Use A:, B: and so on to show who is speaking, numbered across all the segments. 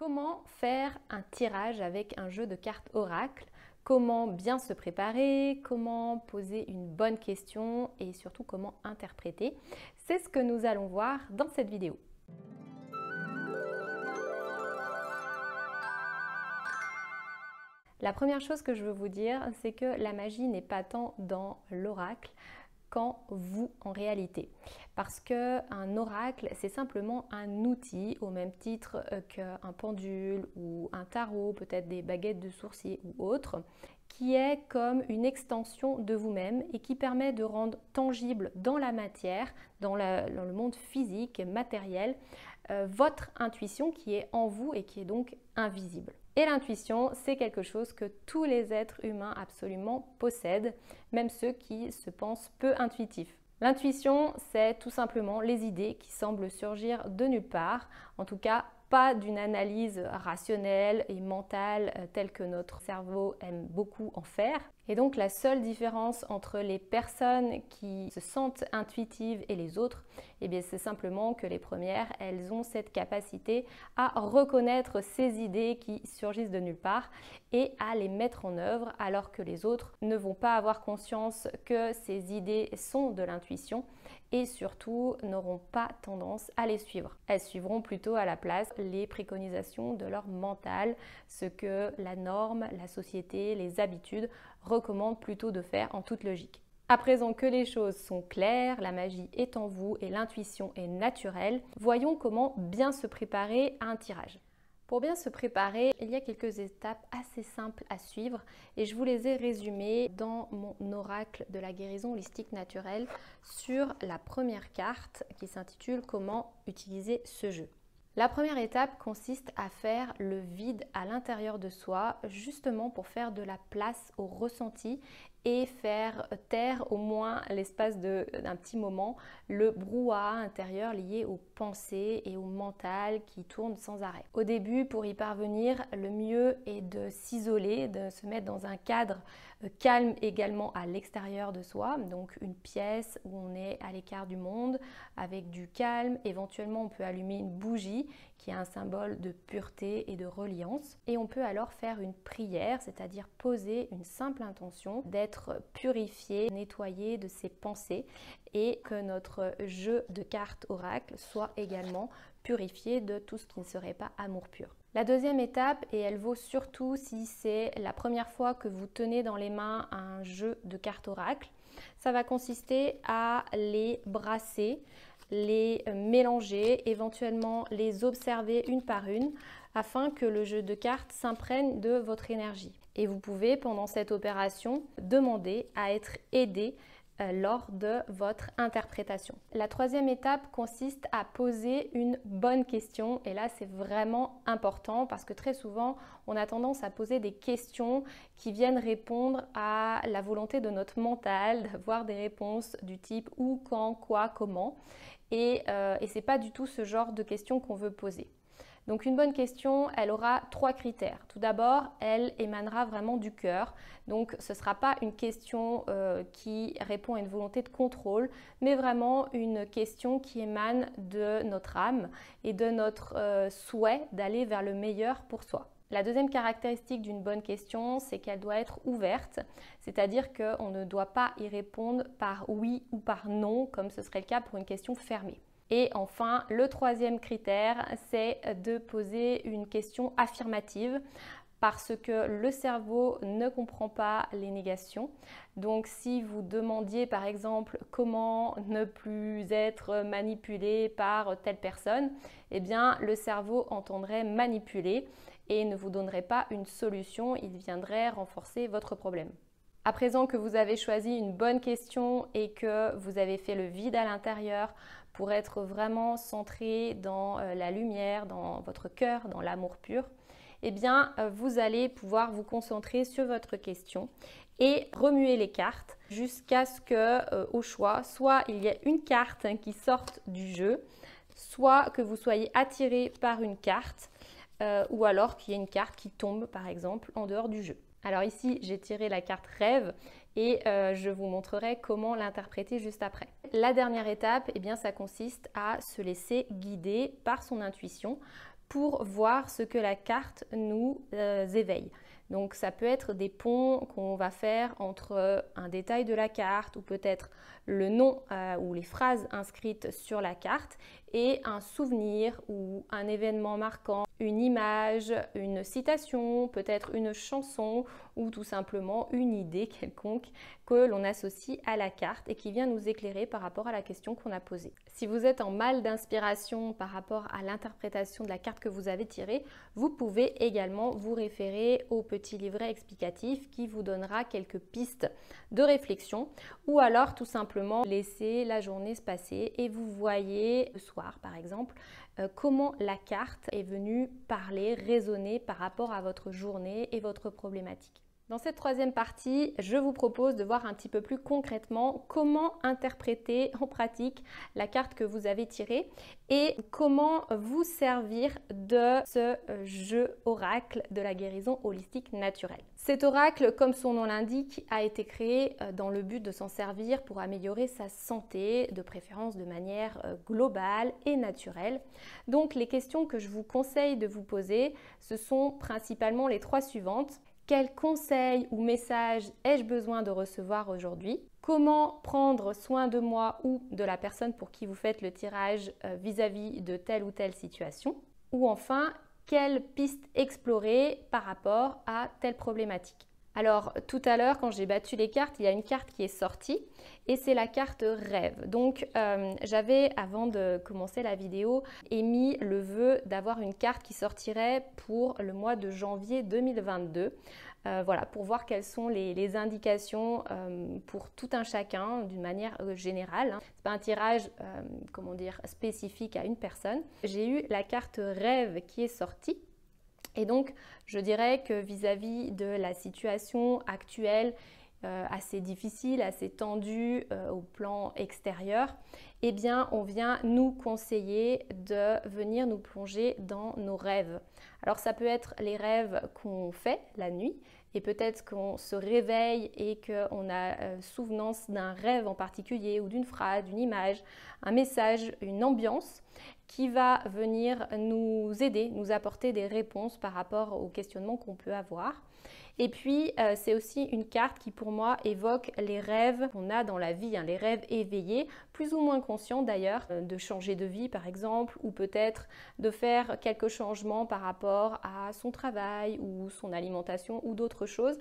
A: Comment faire un tirage avec un jeu de cartes oracle? Comment bien se préparer? Comment poser une bonne question? Et surtout, comment interpréter? C'est ce que nous allons voir dans cette vidéo. La première chose que je veux vous dire, c'est que la magie n'est pas tant dans l'oracle qu'en vous en réalité. Parce qu'un oracle, c'est simplement un outil au même titre qu'un pendule ou un tarot, peut-être des baguettes de sourcier ou autre, qui est comme une extension de vous-même et qui permet de rendre tangible dans la matière, dans le monde physique et matériel, votre intuition qui est en vous et qui est donc invisible. Et l'intuition, c'est quelque chose que tous les êtres humains absolument possèdent, même ceux qui se pensent peu intuitifs. L'intuition, c'est tout simplement les idées qui semblent surgir de nulle part, en tout cas pas d'une analyse rationnelle et mentale telle que notre cerveau aime beaucoup en faire. Et donc la seule différence entre les personnes qui se sentent intuitives et les autres, eh bien c'est simplement que les premières, elles ont cette capacité à reconnaître ces idées qui surgissent de nulle part et à les mettre en œuvre, alors que les autres ne vont pas avoir conscience que ces idées sont de l'intuition et surtout n'auront pas tendance à les suivre. Elles suivront plutôt à la place les préconisations de leur mental, ce que la norme, la société, les habitudes recommandent plutôt de faire en toute logique. À présent que les choses sont claires, la magie est en vous et l'intuition est naturelle, voyons comment bien se préparer à un tirage. Pour bien se préparer, il y a quelques étapes assez simples à suivre et je vous les ai résumées dans mon oracle de la guérison holistique naturelle sur la première carte qui s'intitule « Comment utiliser ce jeu ». La première étape consiste à faire le vide à l'intérieur de soi, justement pour faire de la place au ressenti et faire taire au moins l'espace d'un petit moment le brouhaha intérieur lié aux pensées et au mental qui tourne sans arrêt. Au début, pour y parvenir, le mieux est de s'isoler, de se mettre dans un cadre calme également à l'extérieur de soi, donc une pièce où on est à l'écart du monde avec du calme. Éventuellement, on peut allumer une bougie qui est un symbole de pureté et de reliance et on peut alors faire une prière, c'est-à-dire poser une simple intention d'être purifié, nettoyé de ses pensées et que notre jeu de cartes oracle soit également purifié de tout ce qui ne serait pas amour pur. La deuxième étape, et elle vaut surtout si c'est la première fois que vous tenez dans les mains un jeu de cartes oracle, ça va consister à les brasser, les mélanger, éventuellement les observer une par une afin que le jeu de cartes s'imprègne de votre énergie. Et vous pouvez pendant cette opération demander à être aidé lors de votre interprétation. La troisième étape consiste à poser une bonne question et là c'est vraiment important parce que très souvent on a tendance à poser des questions qui viennent répondre à la volonté de notre mental d'avoir des réponses du type où, quand, quoi, comment et c'est pas du tout ce genre de questions qu'on veut poser. Donc une bonne question, elle aura trois critères. Tout d'abord, elle émanera vraiment du cœur. Donc ce ne sera pas une question qui répond à une volonté de contrôle, mais vraiment une question qui émane de notre âme et de notre souhait d'aller vers le meilleur pour soi. La deuxième caractéristique d'une bonne question, c'est qu'elle doit être ouverte, c'est-à-dire qu'on ne doit pas y répondre par oui ou par non, comme ce serait le cas pour une question fermée. Et enfin, le troisième critère, c'est de poser une question affirmative parce que le cerveau ne comprend pas les négations. Donc si vous demandiez par exemple comment ne plus être manipulé par telle personne, eh bien le cerveau entendrait manipuler et ne vous donnerait pas une solution, il viendrait renforcer votre problème. À présent que vous avez choisi une bonne question et que vous avez fait le vide à l'intérieur pour être vraiment centré dans la lumière, dans votre cœur, dans l'amour pur, eh bien vous allez pouvoir vous concentrer sur votre question et remuer les cartes jusqu'à ce que, au choix, soit il y ait une carte qui sorte du jeu, soit que vous soyez attiré par une carte ou alors qu'il y ait une carte qui tombe par exemple en dehors du jeu. Alors ici, j'ai tiré la carte rêve et je vous montrerai comment l'interpréter juste après. La dernière étape, eh bien, ça consiste à se laisser guider par son intuition pour voir ce que la carte nous éveille. Donc ça peut être des ponts qu'on va faire entre un détail de la carte ou peut-être le nom ou les phrases inscrites sur la carte et un souvenir ou un événement marquant, une image, une citation, peut-être une chanson ou tout simplement une idée quelconque que l'on associe à la carte et qui vient nous éclairer par rapport à la question qu'on a posée. Si vous êtes en mal d'inspiration par rapport à l'interprétation de la carte que vous avez tirée, vous pouvez également vous référer au petit livret explicatif qui vous donnera quelques pistes de réflexion ou alors tout simplement laisser la journée se passer et vous voyez le soir par exemple comment la carte est venue parler, résonner par rapport à votre journée et votre problématique. Dans cette troisième partie, je vous propose de voir un petit peu plus concrètement comment interpréter en pratique la carte que vous avez tirée et comment vous servir de ce jeu oracle de la guérison holistique naturelle. Cet oracle, comme son nom l'indique, a été créé dans le but de s'en servir pour améliorer sa santé, de préférence de manière globale et naturelle. Donc les questions que je vous conseille de vous poser, ce sont principalement les trois suivantes. Quels conseils ou messages ai-je besoin de recevoir aujourd'hui? Comment prendre soin de moi ou de la personne pour qui vous faites le tirage vis-à-vis de telle ou telle situation? Ou enfin, quelle piste explorer par rapport à telle problématique? Alors tout à l'heure quand j'ai battu les cartes, il y a une carte qui est sortie et c'est la carte rêve. Donc j'avais avant de commencer la vidéo émis le vœu d'avoir une carte qui sortirait pour le mois de janvier 2022. Voilà, pour voir quelles sont les indications pour tout un chacun d'une manière générale. Ce n'est pas un tirage comment dire, spécifique à une personne. J'ai eu la carte rêve qui est sortie. Et donc, je dirais que vis-à-vis de la situation actuelle, assez difficile, assez tendue au plan extérieur, eh bien, on vient nous conseiller de venir nous plonger dans nos rêves. Alors, ça peut être les rêves qu'on fait la nuit, et peut-être qu'on se réveille et qu'on a souvenance d'un rêve en particulier ou d'une phrase, d'une image, un message, une ambiance qui va venir nous aider, nous apporter des réponses par rapport aux questionnements qu'on peut avoir. Et puis, c'est aussi une carte qui, pour moi, évoque les rêves qu'on a dans la vie, les rêves éveillés, plus ou moins conscients d'ailleurs, de changer de vie par exemple, ou peut-être de faire quelques changements par rapport à son travail ou son alimentation ou d'autres choses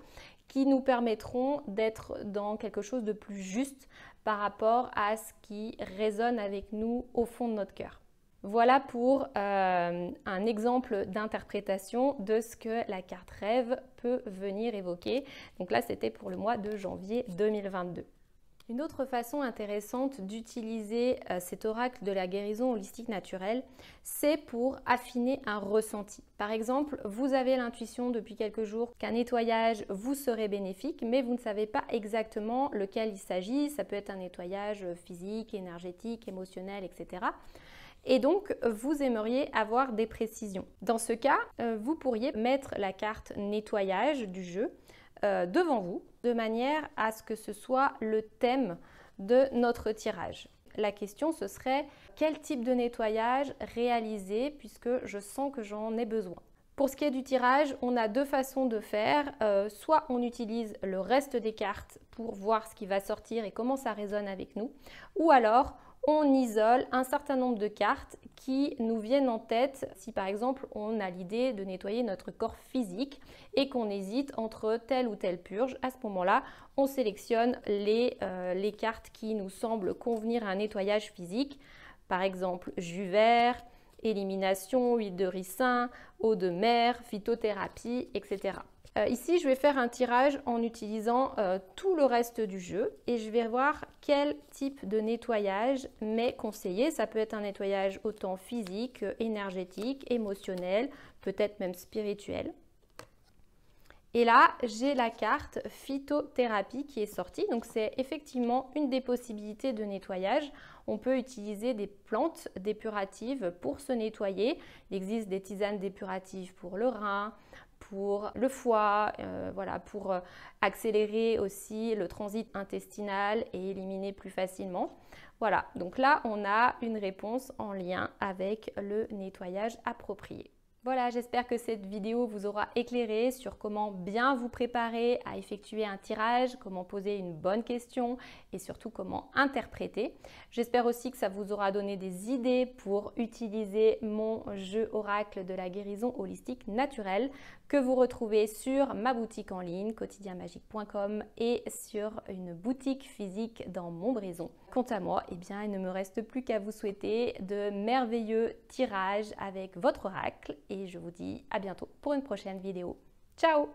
A: qui nous permettront d'être dans quelque chose de plus juste par rapport à ce qui résonne avec nous au fond de notre cœur. Voilà pour un exemple d'interprétation de ce que la carte rêve peut venir évoquer. Donc là, c'était pour le mois de janvier 2022. Une autre façon intéressante d'utiliser cet oracle de la guérison holistique naturelle, c'est pour affiner un ressenti. Par exemple, vous avez l'intuition depuis quelques jours qu'un nettoyage vous serait bénéfique, mais vous ne savez pas exactement lequel il s'agit. Ça peut être un nettoyage physique, énergétique, émotionnel, etc. Et donc, vous aimeriez avoir des précisions. Dans ce cas, vous pourriez mettre la carte nettoyage du jeu devant vous, de manière à ce que ce soit le thème de notre tirage. La question, ce serait quel type de nettoyage réaliser puisque je sens que j'en ai besoin. Pour ce qui est du tirage, on a deux façons de faire. Soit on utilise le reste des cartes pour voir ce qui va sortir et comment ça résonne avec nous, ou alors on isole un certain nombre de cartes qui nous viennent en tête si par exemple on a l'idée de nettoyer notre corps physique et qu'on hésite entre telle ou telle purge. À ce moment-là, on sélectionne les cartes qui nous semblent convenir à un nettoyage physique. Par exemple, jus vert, élimination, huile de ricin, eau de mer, phytothérapie, etc. Ici, je vais faire un tirage en utilisant tout le reste du jeu et je vais voir quel type de nettoyage m'est conseillé. Ça peut être un nettoyage autant physique, énergétique, émotionnel, peut-être même spirituel. Et là, j'ai la carte phytothérapie qui est sortie. Donc, c'est effectivement une des possibilités de nettoyage. On peut utiliser des plantes dépuratives pour se nettoyer. Il existe des tisanes dépuratives pour le rein, pour le foie, voilà, pour accélérer aussi le transit intestinal et éliminer plus facilement. Voilà, donc là, on a une réponse en lien avec le nettoyage approprié. Voilà, j'espère que cette vidéo vous aura éclairé sur comment bien vous préparer à effectuer un tirage, comment poser une bonne question et surtout comment interpréter. J'espère aussi que ça vous aura donné des idées pour utiliser mon jeu oracle de la guérison holistique naturelle que vous retrouvez sur ma boutique en ligne quotidienmagique.com et sur une boutique physique dans Montbrison. Quant à moi, eh bien, il ne me reste plus qu'à vous souhaiter de merveilleux tirages avec votre oracle et je vous dis à bientôt pour une prochaine vidéo. Ciao!